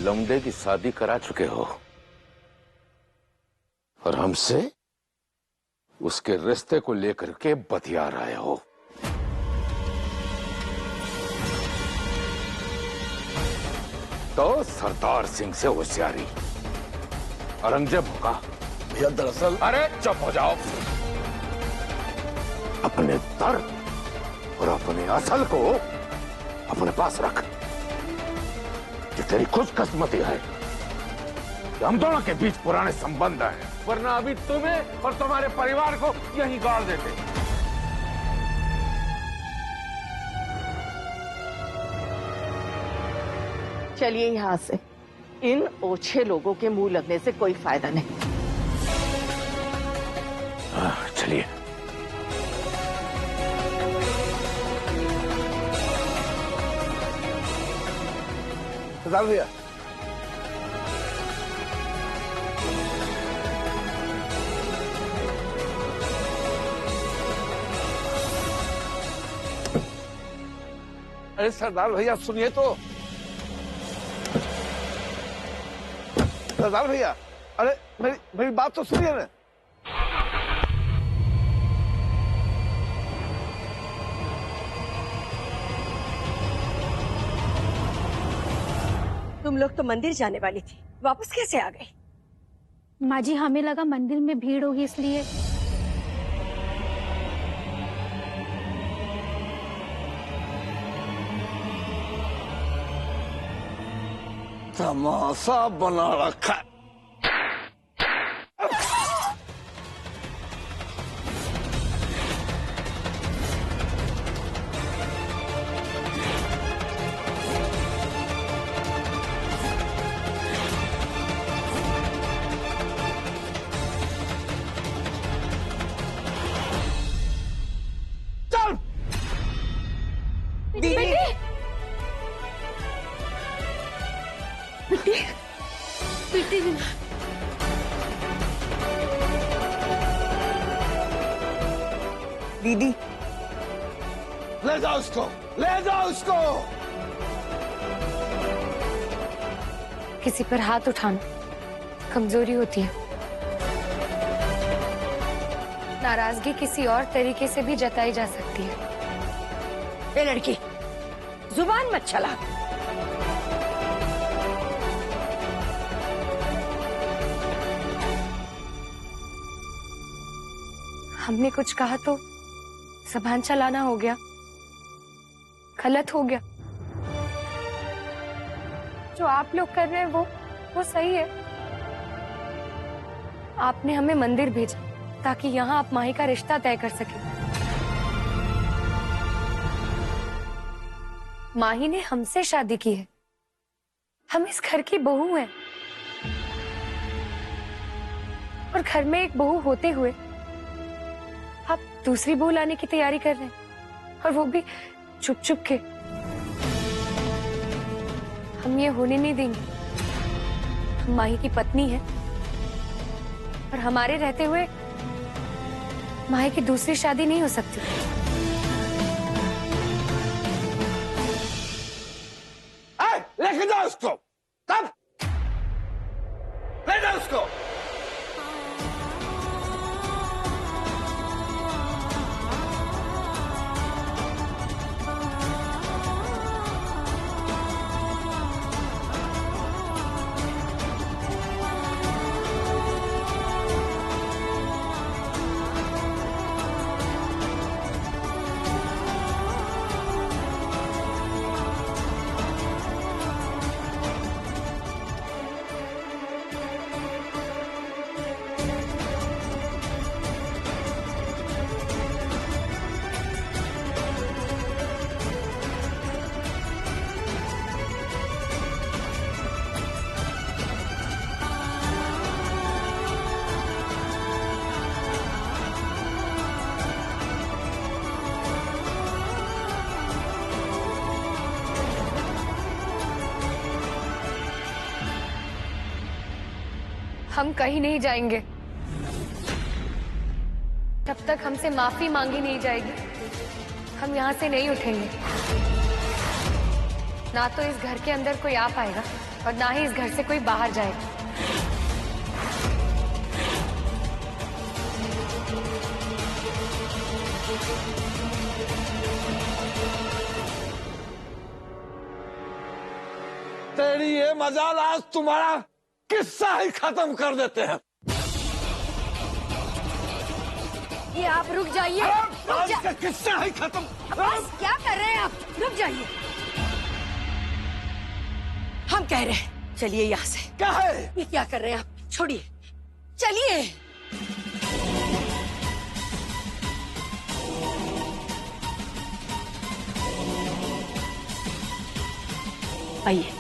लौंडे की शादी करा चुके हो और हमसे उसके रिश्ते को लेकर के बतिया रहे हो। तो सरदार सिंह से होशियारी। औरंगजेब होगा भैया दरअसल। अरे चुप हो जाओ। अपने दर्द और अपने असल को अपने पास रख। ये तेरी खुशकिस्मती है कि हम दोनों के बीच पुराने संबंध हैं, वरना अभी तुम्हें और तुम्हारे परिवार को यहीं गाड़ देते। चलिए यहां से। इन ओछे लोगों के मुंह लगने से कोई फायदा नहीं। चलिए। सरदार भैया, अरे सरदार भैया सुनिए तो। सरदार भैया, अरे मेरी बात तो सुनिए ना। तुम लोग तो मंदिर जाने वाली थी, वापस कैसे आ गई? माँ जी, हमें लगा मंदिर में भीड़ होगी इसलिए। तमाशा बना रखा है। दीदी, ले जाओ उसको, ले जाओ उसको। किसी पर हाथ उठाना कमजोरी होती है। नाराजगी किसी और तरीके से भी जताई जा सकती है। ए लड़की, जुबान मत चला। हमने कुछ कहा तो ज़बान चलाना हो गया, गलत हो गया। जो आप लोग कर रहे हैं वो सही है। आपने हमें मंदिर भेजा ताकि यहाँ आप माही का रिश्ता तय कर सके। माही ने हमसे शादी की है, हम इस घर की बहू हैं। और घर में एक बहू होते हुए आप दूसरी बहू लाने की तैयारी कर रहे हैं, और वो भी चुप चुप के। हम ये होने नहीं देंगे। हम माही की पत्नी है और हमारे रहते हुए माही की दूसरी शादी नहीं हो सकती। लेके जाओ उसको। तब ले जाओ उसको। हम कहीं नहीं जाएंगे जब तक हमसे माफी मांगी नहीं जाएगी। हम यहाँ से नहीं उठेंगे। ना तो इस घर के अंदर कोई आ पाएगा और ना ही इस घर से कोई बाहर जाएगा। तेरी ये मजाल, आज तुम्हारा किस्सा ही खत्म कर देते हैं। ये आप रुक जाइए। आज का किस्सा ही खत्म। बस क्या कर रहे हैं आप? रुक जाइए। हम कह रहे हैं चलिए यहाँ से। क्या है ये क्या कर रहे हैं आप? छोड़िए, चलिए। आइए।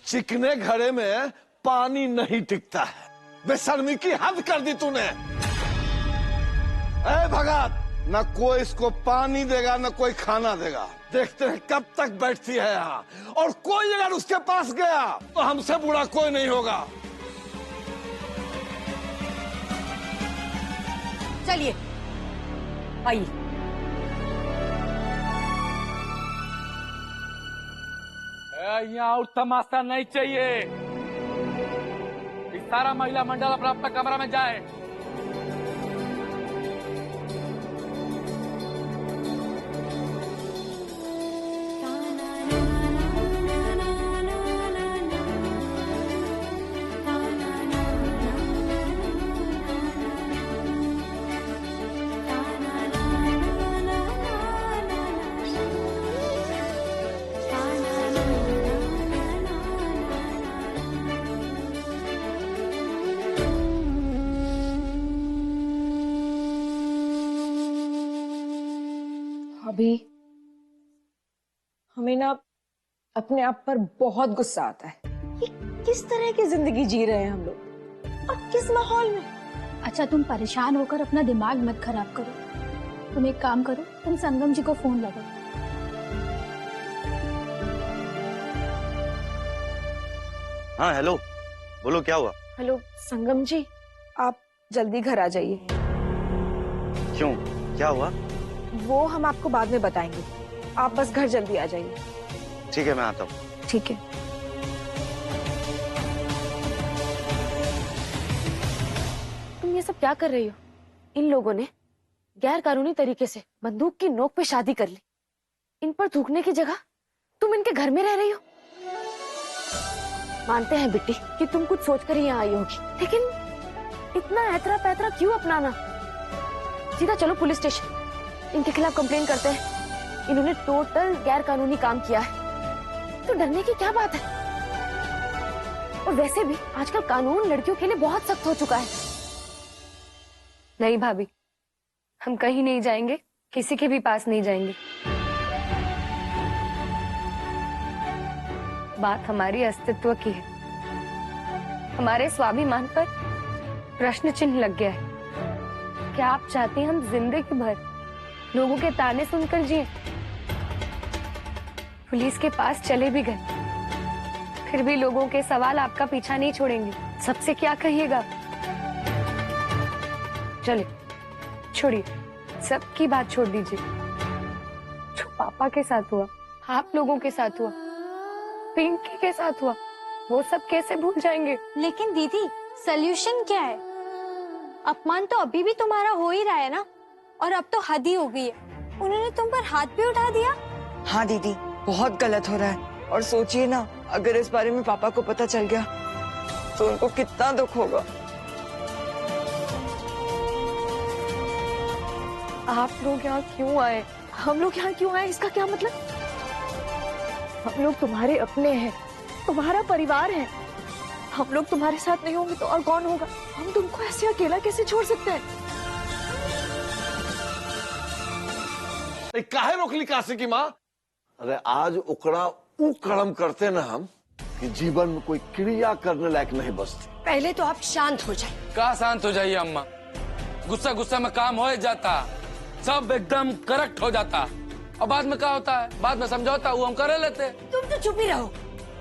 चिकने घड़े में पानी नहीं टिकता है। बेशर्मी की हद कर दी तूने। ए भगत, न कोई इसको पानी देगा न कोई खाना देगा। देखते हैं कब तक बैठती है यहाँ। और कोई अगर उसके पास गया तो हमसे बुरा कोई नहीं होगा। चलिए, आइए। यहाँ और तमाशा नहीं चाहिए। इस सारा महिला मंडल अपना अपना कमरा में जाए। अभी हमें ना अपने आप पर बहुत गुस्सा आता है। ये किस तरह की जिंदगी जी रहे हैं हम लोग और किस माहौल में। अच्छा, तुम परेशान होकर अपना दिमाग मत खराब करो। तुम एक काम करो, तुम संगम जी को फोन लगाओ। हाँ हेलो, बोलो क्या हुआ? हेलो संगम जी, आप जल्दी घर आ जाइए। क्यों, क्या हुआ? वो हम आपको बाद में बताएंगे। आप बस घर जल्दी आ जाइए। ठीक है, मैं आता हूँ। ठीक है। तुम ये सब क्या कर रही हो? इन लोगों ने गैर कानूनी तरीके से बंदूक की नोक पे शादी कर ली। इन पर थूकने की जगह तुम इनके घर में रह रही हो। मानते हैं बिट्टी कि तुम कुछ सोचकर ही यहाँ आई होगी, लेकिन इतना ऐतरा पैतरा क्यों अपनाना? सीधा चलो पुलिस स्टेशन, इनके खिलाफ कंप्लेन करते हैं। इन्होंने टोटल गैर कानूनी काम किया है, तो डरने की क्या बात है? और वैसे भी आजकल कानून लड़कियों के लिए बहुत सख्त हो चुका है। नहीं भाभी, हम कहीं नहीं जाएंगे, किसी के भी पास नहीं जाएंगे। बात हमारी अस्तित्व की है। हमारे स्वाभिमान पर प्रश्न चिन्ह लग गया है। क्या आप चाहते हैं हम जिंदगी भर लोगों के ताने सुनकर जिए? पुलिस के पास चले भी गए, फिर भी लोगों के सवाल आपका पीछा नहीं छोड़ेंगे। सबसे क्या कहिएगा? चले, छोड़िए, सबकी बात छोड़ दीजिए। जो पापा के साथ हुआ, आप लोगों के साथ हुआ, पिंकी के साथ हुआ, वो सब कैसे भूल जाएंगे? लेकिन दीदी, सल्यूशन क्या है? अपमान तो अभी भी तुम्हारा हो ही रहा है ना, और अब तो हद ही हो गई है। उन्होंने तुम पर हाथ भी उठा दिया। हाँ दीदी, बहुत गलत हो रहा है। और सोचिए ना, अगर इस बारे में पापा को पता चल गया तो उनको कितना दुख होगा। आप लोग यहाँ क्यों आए? हम लोग यहाँ क्यों आए, इसका क्या मतलब? हम लोग तुम्हारे अपने हैं, तुम्हारा परिवार है। हम लोग तुम्हारे साथ नहीं होंगे तो और कौन होगा? हम तुमको ऐसे अकेला कैसे छोड़ सकते हैं? काहे रोकली काशी की माँ? अरे आज उकड़ा उकड़म करते ना हम कि जीवन में कोई क्रिया करने लायक नहीं बचती। पहले तो आप शांत हो जाए। कहाँ शांत हो जाइए अम्मा? गुस्सा गुस्सा में काम हो जाता, सब एकदम करेक्ट हो जाता, और बाद में क्या होता है? बाद में समझौता वो हम कर लेते। तुम तो चुप ही रहो।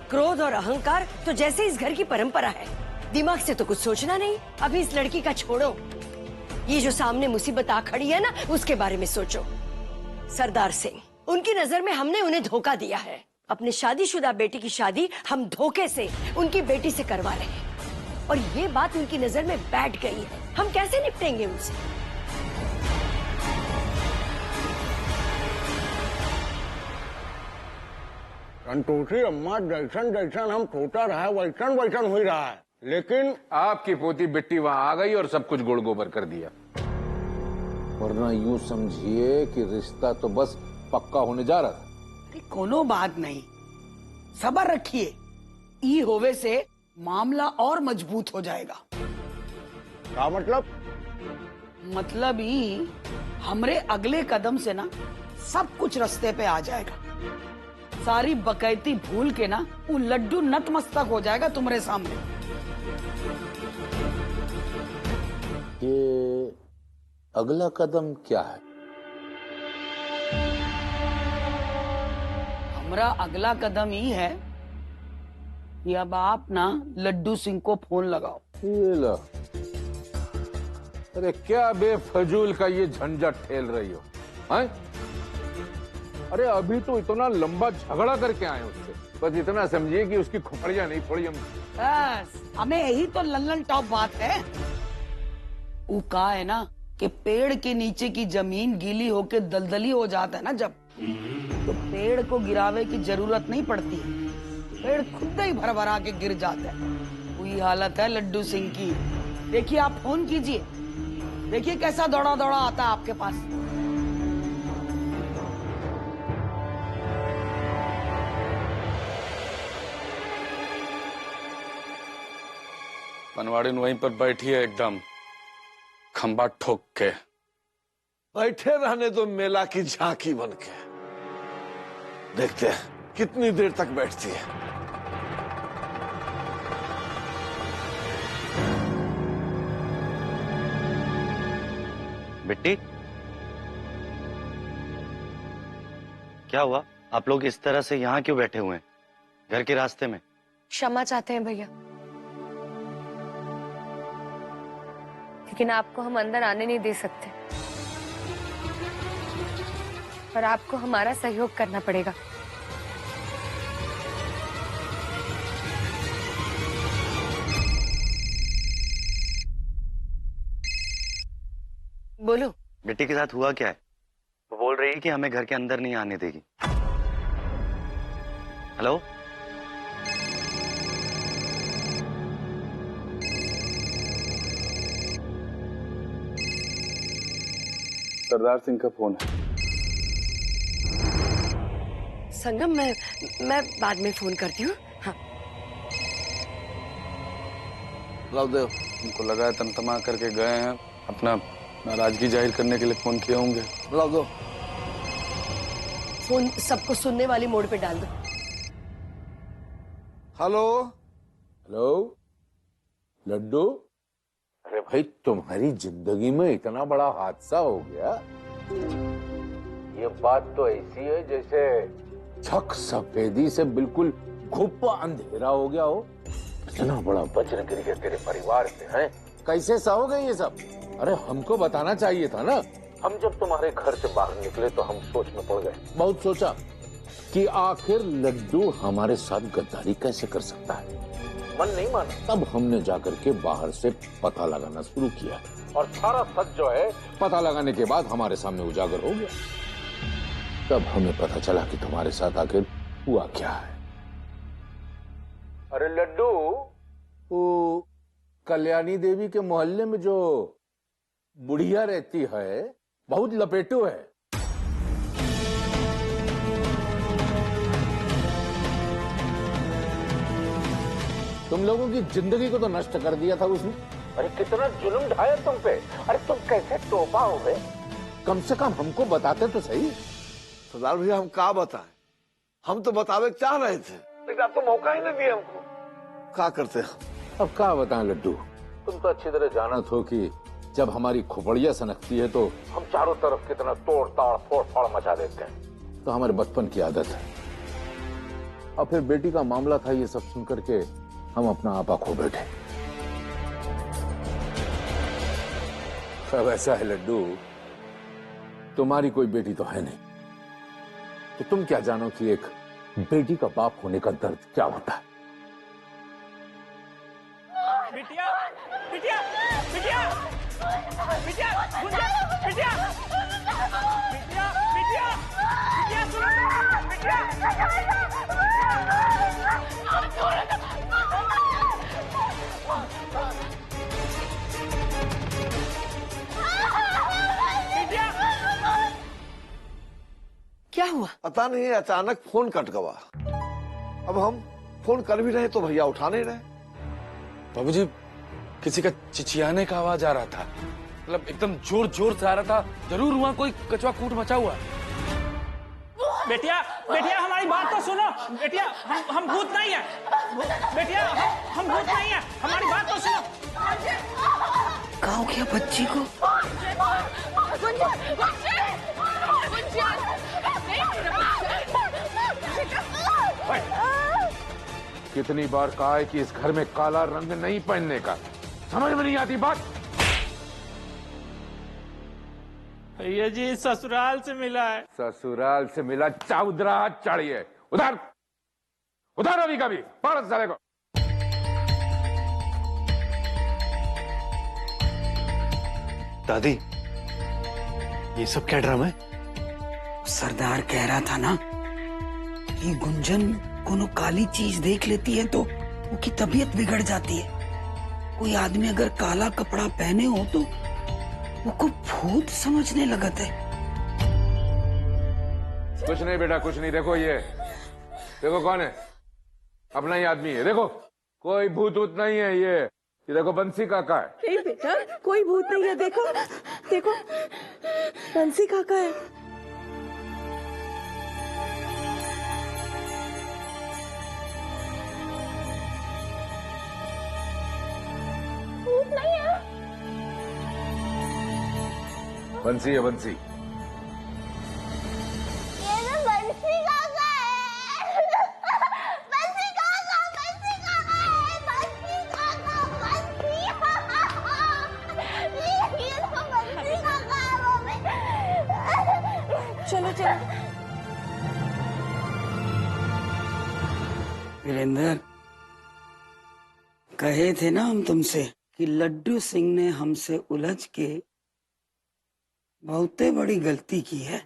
क्रोध और अहंकार तो जैसे इस घर की परंपरा है, दिमाग से तो कुछ सोचना नहीं। अभी इस लड़की का छोड़ो, ये जो सामने मुसीबत आ खड़ी है ना, उसके बारे में सोचो। सरदार सिंह, उनकी नजर में हमने उन्हें धोखा दिया है। अपने शादीशुदा बेटी की शादी हम धोखे से उनकी बेटी से करवा रहे हैं, और ये बात उनकी नजर में बैठ गई है। हम कैसे निपटेंगे उनसे? संतोषी अम्मा, जैसन जैसन हम सोचा रहा वैसन वैसन हो रहा है, लेकिन आपकी पोती बिट्टी वहां आ गई और सब कुछ गुड़ गोबर कर दिया। वरना यूं समझिए कि रिश्ता तो बस पक्का होने जा रहा था। कोनो बात नहीं, सब्र रखिए। ई होवे से मामला और मजबूत हो जाएगा। क्या मतलब? मतलब ई हमरे अगले कदम से ना सब कुछ रास्ते पे आ जाएगा। सारी बकैती भूल के ना वो लड्डू नतमस्तक हो जाएगा तुम्हारे सामने। ये अगला कदम क्या है? हमारा अगला कदम ये है कि अब आप ना लड्डू सिंह को फोन लगाओ। ये लो। अरे क्या बेफजूल का ये झंझट ठेल रही हो, हैं? अरे अभी तो इतना लंबा झगड़ा करके आए उससे, बस इतना समझिए कि उसकी खोपड़ियां नहीं फोड़ी हम। बस हमें यही तो लल्लन टॉप बात है। वो कहा है ना कि पेड़ के नीचे की जमीन गीली होके दलदली हो जाता है ना जब, तो पेड़ को गिरावे की जरूरत नहीं पड़ती, पेड़ खुद ही भर भरा के गिर जाता है। वही हालत है लड्डू सिंह की। देखिए आप फोन कीजिए, देखिए कैसा दौड़ा दौड़ा आता है आपके पास। पनवाड़िन वहीं पर बैठी है एकदम खंबा ठोक के। बैठे रहने दो मेला की झांकी बन के, देखते हैं कितनी देर तक बैठती है। बिट्टी, क्या हुआ? आप लोग इस तरह से यहाँ क्यों बैठे हुए हैं, घर के रास्ते में? क्षमा चाहते हैं भैया, लेकिन आपको हम अंदर आने नहीं दे सकते और आपको हमारा सहयोग करना पड़ेगा। बोलो। बिट्टी के साथ हुआ क्या है? वो बोल रही है कि हमें घर के अंदर नहीं आने देगी। हेलो, सरदार सिंह का फोन है। संगम, मैं बाद में फोन करती हूँ। हाँ। लादेव, उनको लगा है तमतमा करके गए हैं, अपना नाराजगी जाहिर करने के लिए फोन किए होंगे। लादो। फोन सबको सुनने वाली मोड पे डाल दो। हेलो हेलो लड्डू, अरे भाई तुम्हारी जिंदगी में इतना बड़ा हादसा हो गया। ये बात तो ऐसी है जैसे छक सफेदी से बिल्कुल घुप्पा अंधेरा हो गया हो। इतना बड़ा वज्र गिर गया तेरे परिवार पे, हैं? कैसे सा हो गए ये सब? अरे हमको बताना चाहिए था ना। हम जब तुम्हारे घर से बाहर निकले तो हम सोच में पड़ गए, बहुत सोचा कि आखिर लड्डू हमारे साथ गद्दारी कैसे कर सकता है। मन नहीं माना, तब हमने जाकर के बाहर से पता लगाना शुरू किया और सारा सच जो है पता लगाने के बाद हमारे सामने उजागर हो गया। तब हमें पता चला कि तुम्हारे साथ आखिर हुआ क्या है। अरे लड्डू, वो कल्याणी देवी के मोहल्ले में जो बुढ़िया रहती है, बहुत लपेटू है। तुम लोगों की जिंदगी को तो नष्ट कर दिया था उसने। अरे कितना जुल्म ढाया तुम पे। अरे तुम कैसे तोबा हो गए? कम से कम हमको बताते तो सही। सरदार भैया, हम क्या बताएं? हम तो बतावे चाह रहे थे, लेकिन आप तो मौका ही नहीं दिया हमको। क्या करते हैं? अब क्या बताएं लड्डू, तुम तो अच्छी तरह जानत हो कि जब हमारी खोपड़ियां सनकती है तो हम चारों तरफ कितना तोड़ ताड़ फोड़ फाड़ मचा देते हैं। तो हमारे बचपन की आदत है। और फिर बेटी का मामला था, ये सब सुन करके हम अपना आपा खो बैठे। अब ऐसा है लड्डू, तुम्हारी कोई बेटी तो है नहीं, तो तुम क्या जानो कि एक बेटी का बाप होने का दर्द क्या होता है। बिटिया बिटिया बिटिया बिटिया गुंजन बिटिया बिटिया बिटिया बिटिया सुनो बिटिया क्या हुआ? पता नहीं, अचानक फोन कट गया। अब हम फोन कर भी रहे तो भैया उठा नहीं रहे। बाबूजी, किसी का चिचियाने का आवाज आ रहा था, मतलब एकदम जोर जोर से आ रहा था। जरूर वहाँ कोई कचवा कूट मचा हुआ। बेटिया बेटिया हमारी बात तो सुनो। बेटिया हम भूत नहीं है। बेटिया हम भूत नहीं है, हमारी बात तो सुनो। कहा हो गया बच्ची को? कितनी बार कहा है कि इस घर में काला रंग नहीं पहनने का, समझ में नहीं आती बात। भैया जी ससुराल से मिला है। ससुराल से मिला, चाउदरा चाहिए। उधर उधर अभी कभी पढ़ साले को। दादी, ये सब क्या ड्रामा है? सरदार कह रहा था ना कि गुंजन कोनो काली चीज देख लेती है तो उसकी तबीयत बिगड़ जाती है। कोई आदमी अगर काला कपड़ा पहने हो तो वो भूत समझने लगता है। कुछ नहीं बेटा, कुछ नहीं। देखो ये देखो कौन है, अपना ही आदमी है। देखो कोई भूत वूत नहीं है। ये देखो बंसी काका है। नहीं बेटा, कोई भूत नहीं है। देखो देखो बंसी काका है। भूत नहीं है। बंसी है, बंसी। ये तो बंसी काका है। बंसी काका, बंसी काका है। बंसी काका, बंसी। ये तो बंसी काका है मम्मी। चलो चलो। वीरेंद्र, कहे थे ना हम तुमसे कि लड्डू सिंह ने हमसे उलझ के बहुते बड़ी गलती की है।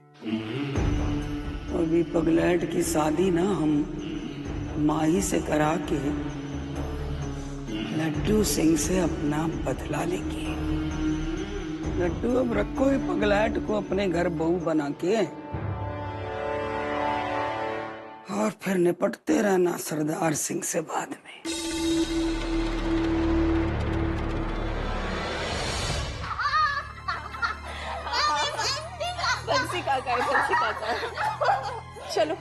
तो अभी पगलैट की शादी ना हम माही से करा के लड्डू सिंह से अपना बदला लेंगे। लड्डू, अब रखो ही पगलैट को अपने घर बहू बना के और फिर निपटते रहना सरदार सिंह से बाद में। बंसी काका है, बंसी काका है। चलो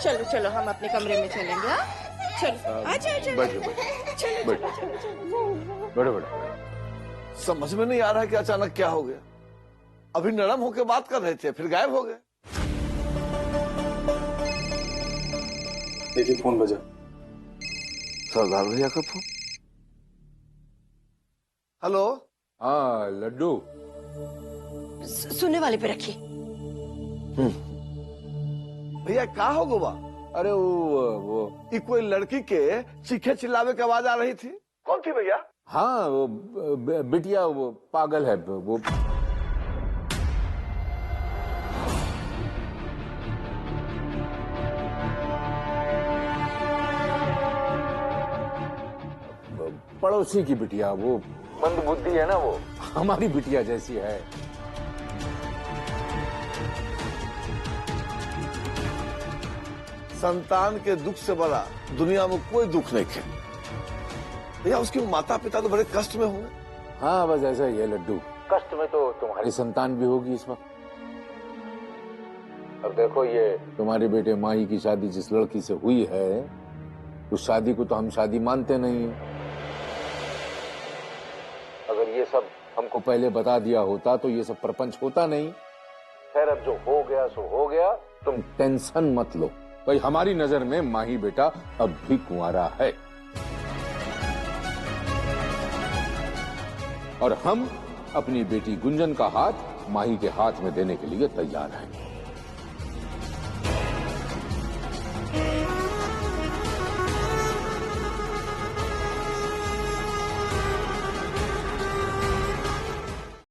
चलो चलो, हम अपने कमरे में चलेंगे। हाँ? चलो आजा आजा। बैठो चलो बैठो बैठो बैठो। समझ में नहीं आ रहा है कि अचानक क्या हो गया। अभी नरम होकर बात कर रहे थे, फिर गायब हो गए। देखिए फोन बजा। सरदार भैया का फोन। हेलो। हाँ लड्डू, सुनने वाले पे रखिए। भैया क्या हो गोवा? अरे वो ये कोई लड़की के चीखे चिल्लावे की आवाज आ रही थी। कौन थी भैया? हाँ वो बिटिया, वो पागल है वो। पड़ोसी की बिटिया, वो मंदबुद्धि है ना, वो हमारी बिटिया जैसी है। संतान के दुख से बड़ा दुनिया में कोई दुख नहीं है। भैया उसके माता पिता तो बड़े कष्ट में होंगे। हाँ बस ऐसा ही है लड्डू, कष्ट में तो तुम्हारी संतान भी होगी इस वक्त। अब देखो ये तुम्हारे बेटे माही की शादी जिस लड़की से हुई है, उस शादी को तो हम शादी मानते नहीं है। अगर ये सब हमको पहले बता दिया होता तो ये सब प्रपंच होता नहीं। खैर अब जो हो गया सो हो गया, तुम टेंशन मत लो। भाई हमारी नजर में माही बेटा अब भी कुंवारा है और हम अपनी बेटी गुंजन का हाथ माही के हाथ में देने के लिए तैयार है।